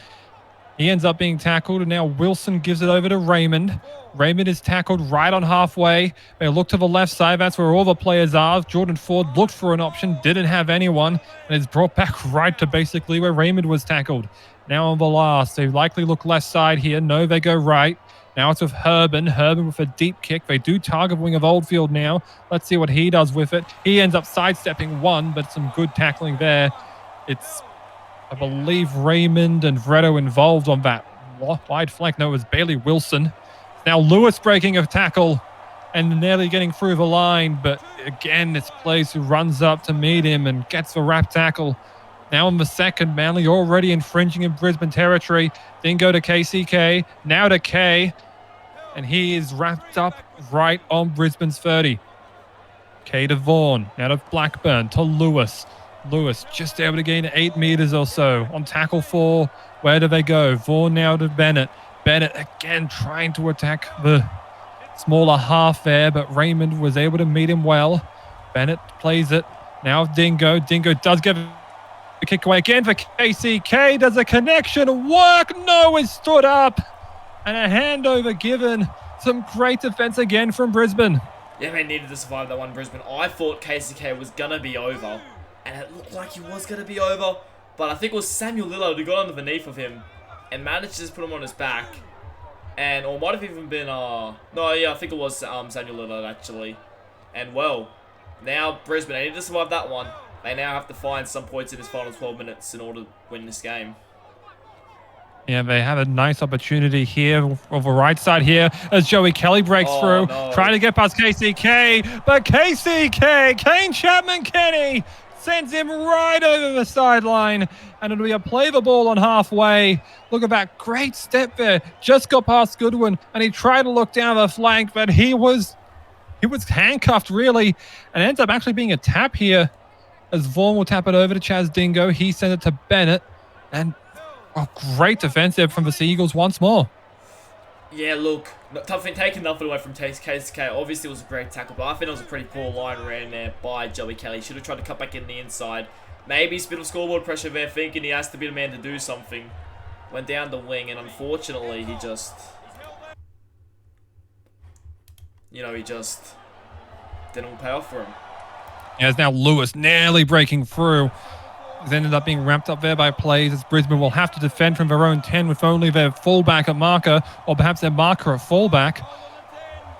He ends up being tackled, and now Wilson gives it over to Raymond. Raymond is tackled right on halfway. They look to the left side. That's where all the players are. Jordan Ford looked for an option, didn't have anyone, and is brought back right to basically where Raymond was tackled. Now on the last, they likely look left side here. No, they go right. Now it's with Herban. Herban with a deep kick. They do target wing of Oldfield now. Let's see what he does with it. He ends up sidestepping one, but some good tackling there. It's, I believe, Raymond and Vretto involved on that wide flank. No, it was Bailey Wilson. Now Lewis breaking a tackle and nearly getting through the line, but again, it's Plays who runs up to meet him and gets the wrap tackle. Now in the second, Manly already infringing in Brisbane territory. Dingo to KCK, now to K, and he is wrapped up right on Brisbane's 30. K to Vaughan, now to Blackburn, to Lewis. Lewis just able to gain 8 meters or so on tackle 4. Where do they go? Vaughan now to Bennett. Bennett again trying to attack the smaller half there, but Raymond was able to meet him well. Bennett plays it. Now Dingo. Dingo does get a kick away again for KCK. Does a connection work? No, it stood up. And a handover given. Some great defense again from Brisbane. Yeah, they needed to survive that one, Brisbane. I thought KCK was going to be over. And it looked like he was going to be over. But I think it was Samuel Lillard who got underneath of him and managed to just put him on his back. And, or might have even been, no, yeah, I think it was Samuel Lillard, actually. And, well, now Brisbane, they need to survive that one. They now have to find some points in this final 12 minutes in order to win this game. Yeah, they have a nice opportunity here on the right side here as Joey Kelly breaks through, trying to get past KCK, but KCK, Kane Chapman-Kenny, sends him right over the sideline, and it'll be a play the ball on halfway. Look at that great step there. Just got past Goodwin, and he tried to look down the flank, but he was handcuffed, really, and ends up actually being a tap here as Vaughan will tap it over to Chaz Dingo. He sent it to Bennett, and great defense there from the Seagulls once more. Yeah, look, taking nothing away from KCK. Obviously, it was a great tackle, but I think it was a pretty poor line ran there by Joey Kelly. Should have tried to cut back in the inside. Maybe a bit of scoreboard pressure there, thinking he has to be the man to do something. Went down the wing, and unfortunately, he just didn't pay off for him. Yeah, it's now Lewis nearly breaking through. He's ended up being wrapped up there by Plays as Brisbane will have to defend from their own 10 with only their fullback at marker, or perhaps their marker at fullback.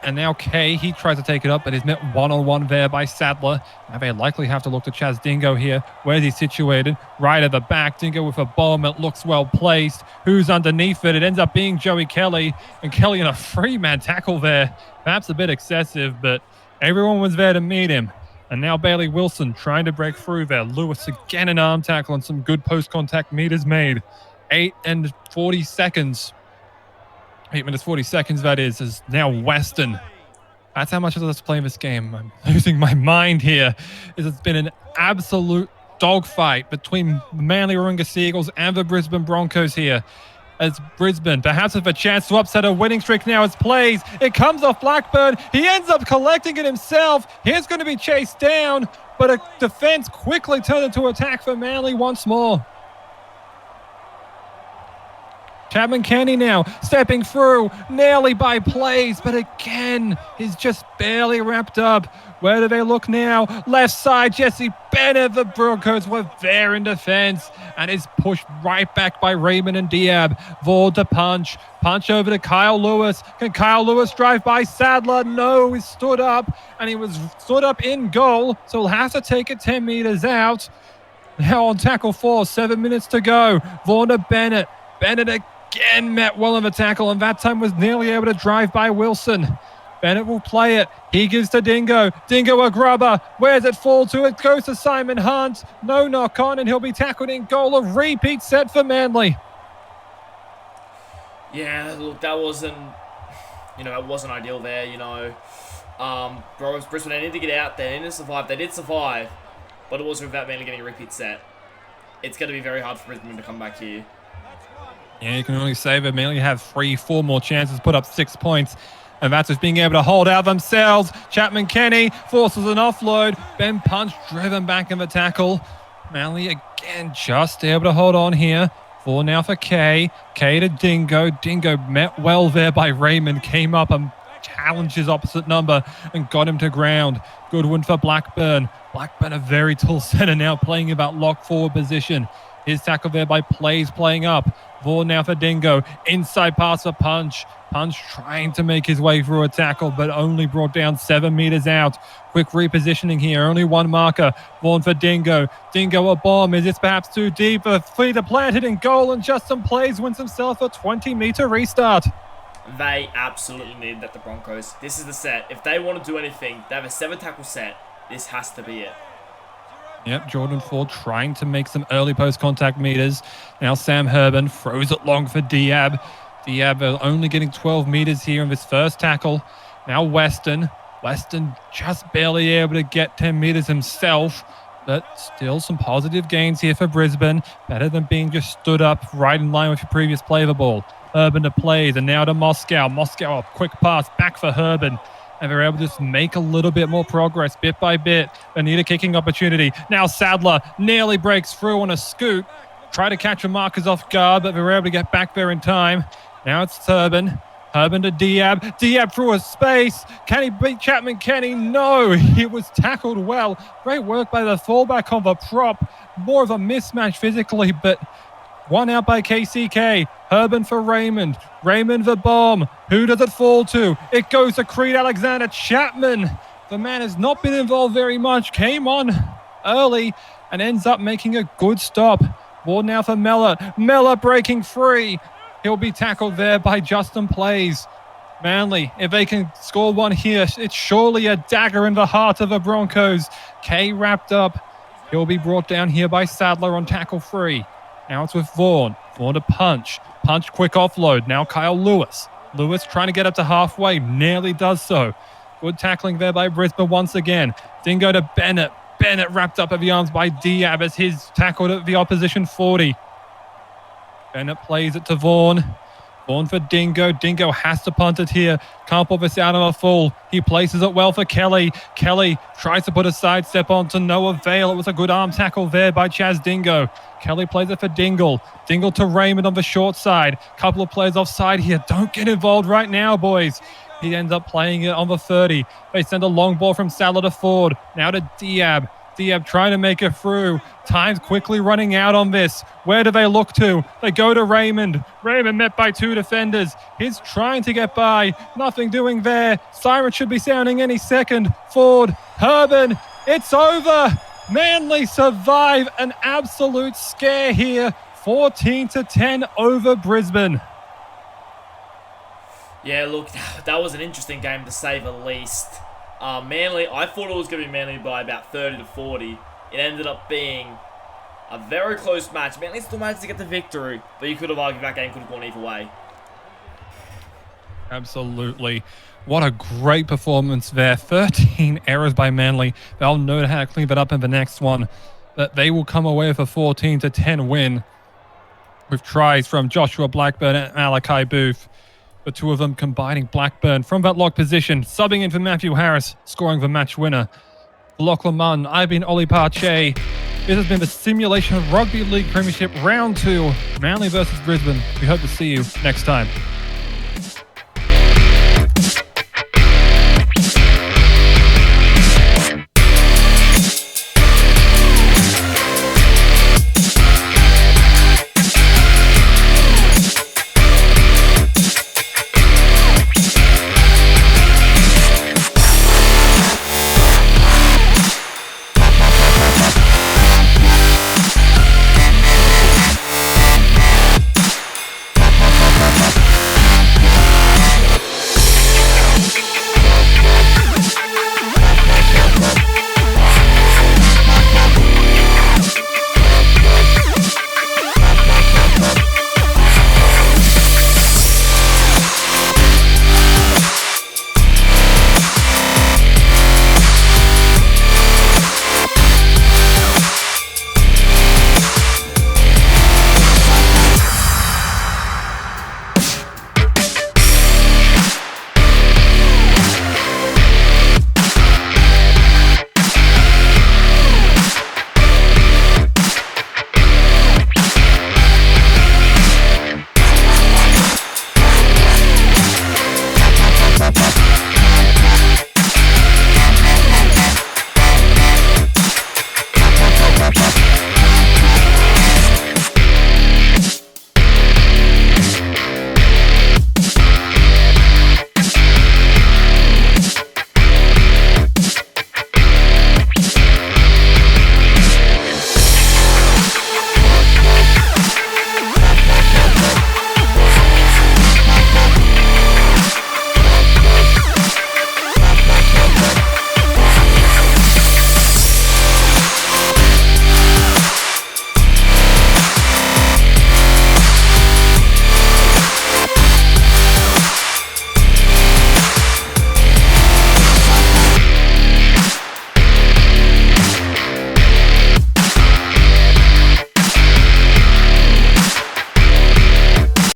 And now Kay, he tries to take it up, but is met one-on-one there by Sadler. Now they likely have to look to Chaz Dingo here. Where's he situated? Right at the back. Dingo with a bomb. It looks well placed. Who's underneath it? It ends up being Joey Kelly. And Kelly in a free-man tackle there. Perhaps a bit excessive, but everyone was there to meet him. And now Bailey Wilson trying to break through there. Lewis again an arm tackle and some good post-contact meters made. 8 and 40 seconds. 8 minutes 40 seconds, that is now Weston. That's how much of us play this game. I'm losing my mind here. It's been an absolute dogfight between the Manly Warringah Seagulls and the Brisbane Broncos here. As Brisbane perhaps have a chance to upset a winning streak now as Plays. It comes off Blackburn. He ends up collecting it himself. He's going to be chased down, but a defense quickly turned into attack for Manly once more. Chapman-Kenny now stepping through, nearly by Plays, but again, he's just barely wrapped up. Where do they look now? Left side, Jesse Bennett. The Broncos were there in defense and is pushed right back by Raymond and Diab. Vaughan to punch. Punch over to Kyle Lewis. Can Kyle Lewis drive by Sadler? No, he stood up, and he was stood up in goal, so he'll have to take it 10 meters out. Now on tackle 4, 7 minutes to go. Vaughan to Bennett. Bennett again met well in the tackle, and that time was nearly able to drive by Wilson. Bennett will play it. He gives to Dingo. Dingo a grubber. Where's it fall to? It goes to Simon Hunt. No knock on, and he'll be tackled in goal. A repeat set for Manly. Yeah, look, that wasn't ideal there, Brisbane, they need to get out there. They need to survive. They did survive, but it was without Manly getting a repeat set. It's going to be very hard for Brisbane to come back here. Yeah, you can only say that Manly have 3-4 more chances, put up 6 points. And that's just being able to hold out themselves. Chapman Kenny forces an offload. Ben Punch driven back in the tackle. Manly again just able to hold on here. 4 now for K. K to Dingo. Dingo met well there by Raymond. Came up and challenged his opposite number and got him to ground. Good win for Blackburn. Blackburn, a very tall centre now, playing about lock forward position. His tackle there by Plays playing up. Vaughan now for Dingo. Inside pass for Punch. Punch trying to make his way through a tackle, but only brought down 7 meters out. Quick repositioning here. Only one marker. Vaughan for Dingo. Dingo a bomb. Is this perhaps too deep? A feeder planted in goal, and Justin Plays wins himself a 20-meter restart. They absolutely need that, the Broncos. This is the set. If they want to do anything, they have a 7-tackle set. This has to be it. Yep, Jordan Ford trying to make some early post-contact meters. Now Sam Herban throws it long for Diab. Diab only getting 12 meters here in this first tackle. Now Weston. Weston just barely able to get 10 meters himself, but still some positive gains here for Brisbane. Better than being just stood up right in line with your previous play of the ball. Urban to Plays, and now to Moscow. Moscow, a quick pass back for Herban. And they're able to just make a little bit more progress bit by bit. They need a kicking opportunity. Now Sadler nearly breaks through on a scoop. Try to catch the markers off guard, but they were able to get back there in time. Now it's Herban. Herban to Diab. Diab through a space. Can he beat Chapman Kenny? No, he was tackled well. Great work by the fullback on the prop. More of a mismatch physically, but one out by KCK. Herban for Raymond. Raymond the bomb. Who does it fall to? It goes to Creed Alexander Chapman. The man has not been involved very much. Came on early and ends up making a good stop. Ball now for Mellor. Mellor breaking free. He'll be tackled there by Justin Plays. Manly, if they can score one here, it's surely a dagger in the heart of the Broncos. K wrapped up. He'll be brought down here by Sadler on tackle 3. Now it's with Vaughan. Vaughan to Punch. Punch quick offload. Now Kyle Lewis. Lewis trying to get up to halfway. Nearly does so. Good tackling there by Brisbane once again. Dingo to Bennett. Bennett wrapped up at the arms by Diab as he's tackled at the opposition 40. Bennett plays it to Vaughan. Vaughan for Dingo. Dingo has to punt it here. Can't pull this out of a full. He places it well for Kelly. Kelly tries to put a sidestep on to no avail. It was a good arm tackle there by Chaz Dingo. Kelly plays it for Dingle. Dingle to Raymond on the short side. Couple of players offside here. Don't get involved right now, boys. He ends up playing it on the 30. They send a long ball from Salah to Ford. Now to Diab. Diab trying to make it through. Time's quickly running out on this. Where do they look to? They go to Raymond. Raymond met by 2 defenders. He's trying to get by. Nothing doing there. Siren should be sounding any second. Ford. Herban. It's over. Manly survive an absolute scare here. 14-10 over Brisbane. Yeah, look, that was an interesting game to say the least. Manly, I thought it was going to be Manly by about 30-40. It ended up being a very close match. Manly still managed to get the victory, but you could have argued that game could have gone either way. Absolutely. What a great performance there. 13 errors by Manly. They'll know how to clean that up in the next one. But they will come away with a 14-10 win with tries from Joshua Blackburn and Malachi Booth. The two of them combining Blackburn from that lock position, subbing in for Matthew Harris, scoring the match winner. For Lachlan Munn, I've been Ollie Parche. This has been the Simulation Rugby League Premiership Round 2, Manly versus Brisbane. We hope to see you next time.